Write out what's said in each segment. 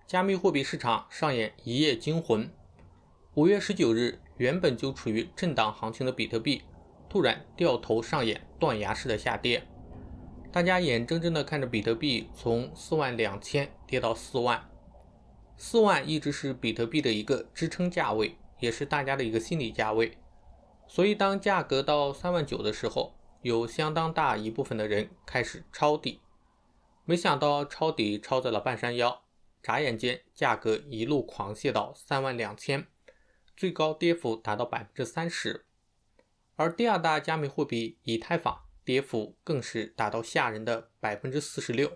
加密货币市场上演一夜惊魂。5月19日，原本就处于震荡行情的比特币突然掉头上演断崖式的下跌。大家眼睁睁地看着比特币从42000跌到4万，4万一直是比特币的一个支撑价位，也是大家的一个心理价位。所以当价格到3.9万的时候，有相当大一部分的人开始抄底。没想到抄底抄在了半山腰，眨眼间价格一路狂泻到32000，最高跌幅达到 30%。 而第二大加密货币以太坊跌幅更是达到吓人的 46%。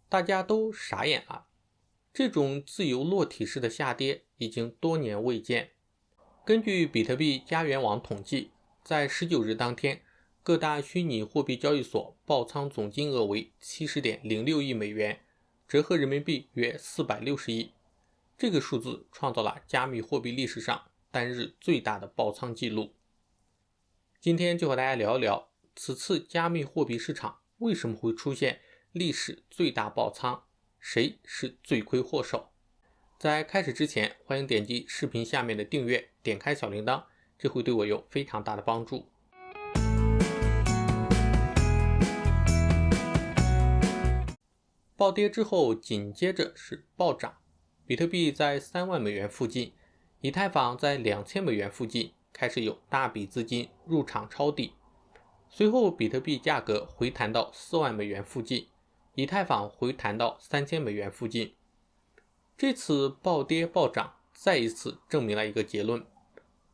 大家都傻眼了，这种自由落体式的下跌已经多年未见。根据比特币家园网统计，在19日当天，各大虚拟货币交易所爆仓总金额为 70.06 亿美元，折合人民币约460亿。这个数字创造了加密货币历史上单日最大的爆仓记录。今天就和大家聊一聊此次加密货币市场为什么会出现历史最大爆仓，谁是罪魁祸首。在开始之前，欢迎点击视频下面的订阅，点开小铃铛，这会对我有非常大的帮助。暴跌之后紧接着是暴涨，比特币在3万美元附近，以太坊在2000美元附近开始有大笔资金入场抄底。随后比特币价格回弹到4万美元附近，以太坊回弹到3000美元附近。这次暴跌暴涨再一次证明了一个结论：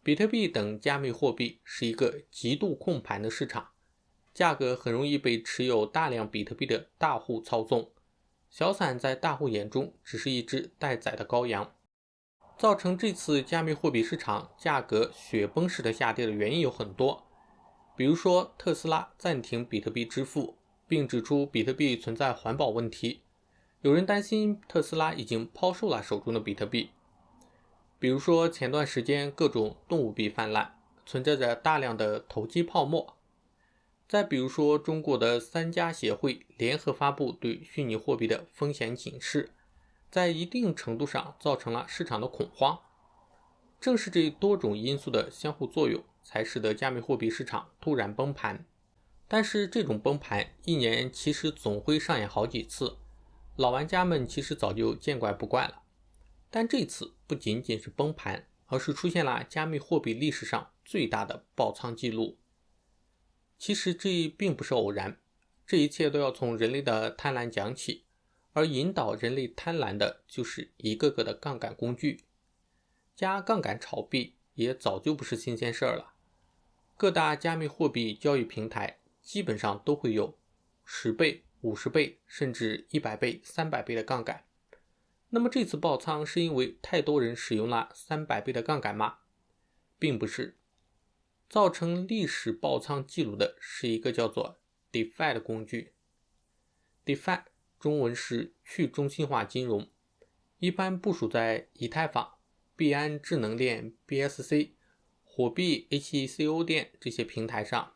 比特币等加密货币是一个极度控盘的市场，价格很容易被持有大量比特币的大户操纵，小散在大户眼中只是一只待宰的羔羊。造成这次加密货币市场价格雪崩式的下跌的原因有很多，比如说特斯拉暂停比特币支付，并指出比特币存在环保问题。有人担心特斯拉已经抛售了手中的比特币。比如说前段时间各种动物币泛滥，存在着大量的投机泡沫。再比如说中国的3家协会联合发布对虚拟货币的风险警示，在一定程度上造成了市场的恐慌。正是这多种因素的相互作用，才使得加密货币市场突然崩盘。但是这种崩盘一年其实总会上演好几次，老玩家们其实早就见怪不怪了。但这次不仅仅是崩盘，而是出现了加密货币历史上最大的爆仓记录。其实这并不是偶然，这一切都要从人类的贪婪讲起，而引导人类贪婪的就是一个个的杠杆工具。加杠杆炒币也早就不是新鲜事儿了，各大加密货币交易平台基本上都会有10倍、50倍甚至100倍、300倍的杠杆。那么这次爆仓是因为太多人使用了300倍的杠杆吗？并不是。造成历史爆仓记录的是一个叫做 DeFi 的工具。 DeFi 中文是去中心化金融，一般部署在以太坊、币安智能链 BSC、 火币 HECO 链这些平台上。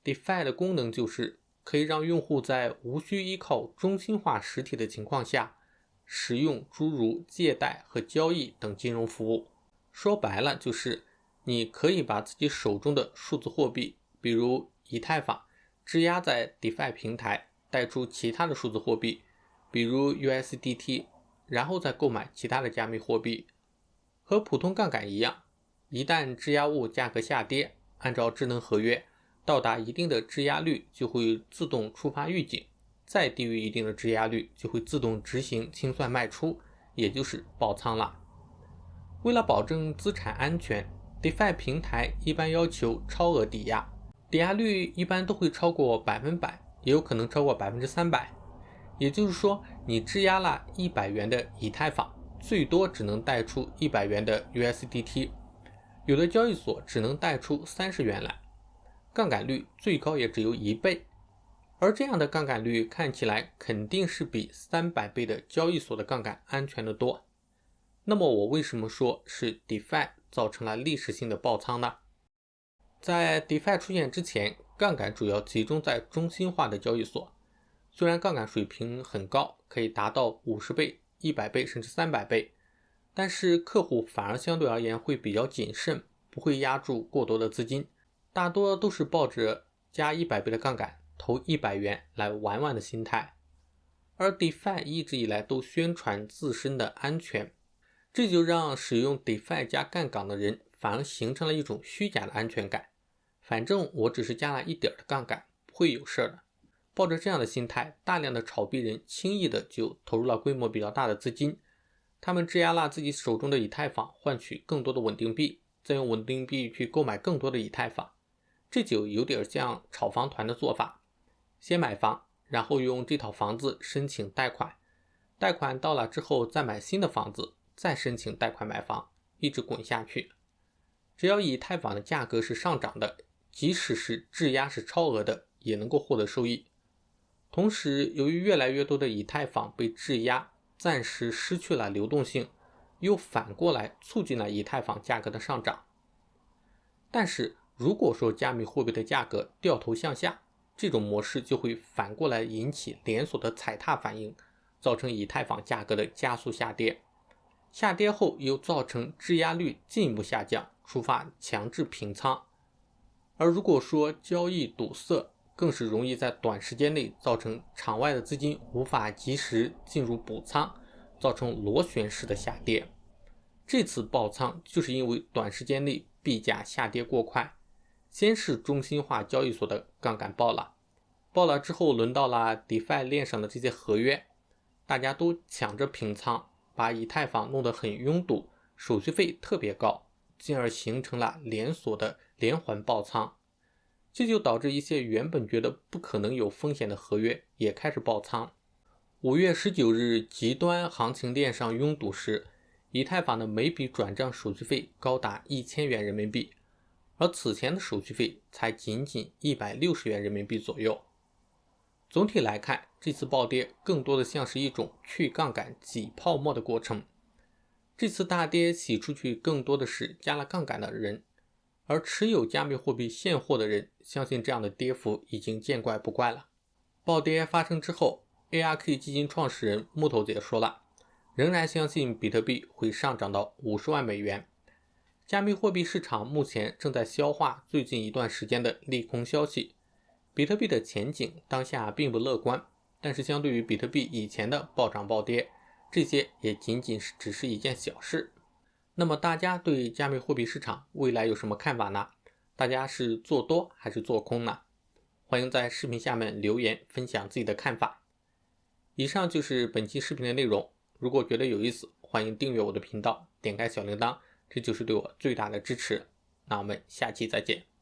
DeFi 的功能就是可以让用户在无需依靠中心化实体的情况下，使用诸如借贷和交易等金融服务。说白了就是你可以把自己手中的数字货币，比如以太坊，质押在 DeFi 平台，贷出其他的数字货币，比如 USDT， 然后再购买其他的加密货币。和普通杠杆一样，一旦质押物价格下跌，按照智能合约，到达一定的质押率就会自动触发预警，再低于一定的质押率就会自动执行清算卖出，也就是爆仓了。为了保证资产安全， DeFi 平台一般要求超额抵押，抵押率一般都会超过100%，也有可能超过300%。也就是说，你质押了100元的以太坊，最多只能贷出100元的 USDT， 有的交易所只能贷出30元来，杠杆率最高也只有1倍。而这样的杠杆率看起来肯定是比300倍的交易所的杠杆安全的多。那么我为什么说是 DeFi 造成了历史性的爆仓呢？在 DeFi 出现之前，杠杆主要集中在中心化的交易所，虽然杠杆水平很高，可以达到50倍、100倍甚至300倍，但是客户反而相对而言会比较谨慎，不会压住过多的资金，大多都是抱着加100倍的杠杆投100元来玩玩的心态。而 DeFi 一直以来都宣传自身的安全，这就让使用 DeFi 加杠杆的人反而形成了一种虚假的安全感，反正我只是加了一点的杠杆，不会有事的。抱着这样的心态，大量的炒币人轻易的就投入了规模比较大的资金，他们质押了自己手中的以太坊，换取更多的稳定币，再用稳定币去购买更多的以太坊。这就有点像炒房团的做法，先买房，然后用这套房子申请贷款，贷款到了之后再买新的房子，再申请贷款买房，一直滚下去。只要以太坊的价格是上涨的，即使是质押是超额的，也能够获得收益。同时，由于越来越多的以太坊被质押，暂时失去了流动性，又反过来促进了以太坊价格的上涨。但是如果说加密货币的价格掉头向下，这种模式就会反过来引起连锁的踩踏反应，造成以太坊价格的加速下跌，下跌后又造成质押率进一步下降，触发强制平仓。而如果说交易堵塞，更是容易在短时间内造成场外的资金无法及时进入补仓，造成螺旋式的下跌。这次爆仓就是因为短时间内币价下跌过快，先是中心化交易所的杠杆爆了之后轮到了 DeFi 链上的这些合约，大家都抢着平仓，把以太坊弄得很拥堵，手续费特别高，进而形成了连锁的连环爆仓。这就导致一些原本觉得不可能有风险的合约也开始爆仓。5月19日极端行情链上拥堵时，以太坊的每笔转账手续费高达1000元人民币，而此前的手续费才仅仅160元人民币左右。总体来看，这次暴跌更多的像是一种去杠杆挤泡沫的过程。这次大跌洗出去更多的是加了杠杆的人，而持有加密货币现货的人相信这样的跌幅已经见怪不怪了。暴跌发生之后， ARK 基金创始人木头姐说了，仍然相信比特币会上涨到50万美元。加密货币市场目前正在消化最近一段时间的利空消息，比特币的前景当下并不乐观，但是相对于比特币以前的暴涨暴跌，这些也仅仅只是一件小事。那么大家对加密货币市场未来有什么看法呢？大家是做多还是做空呢？欢迎在视频下面留言分享自己的看法。以上就是本期视频的内容，如果觉得有意思，欢迎订阅我的频道，点开小铃铛，这就是对我最大的支持。那我们下期再见。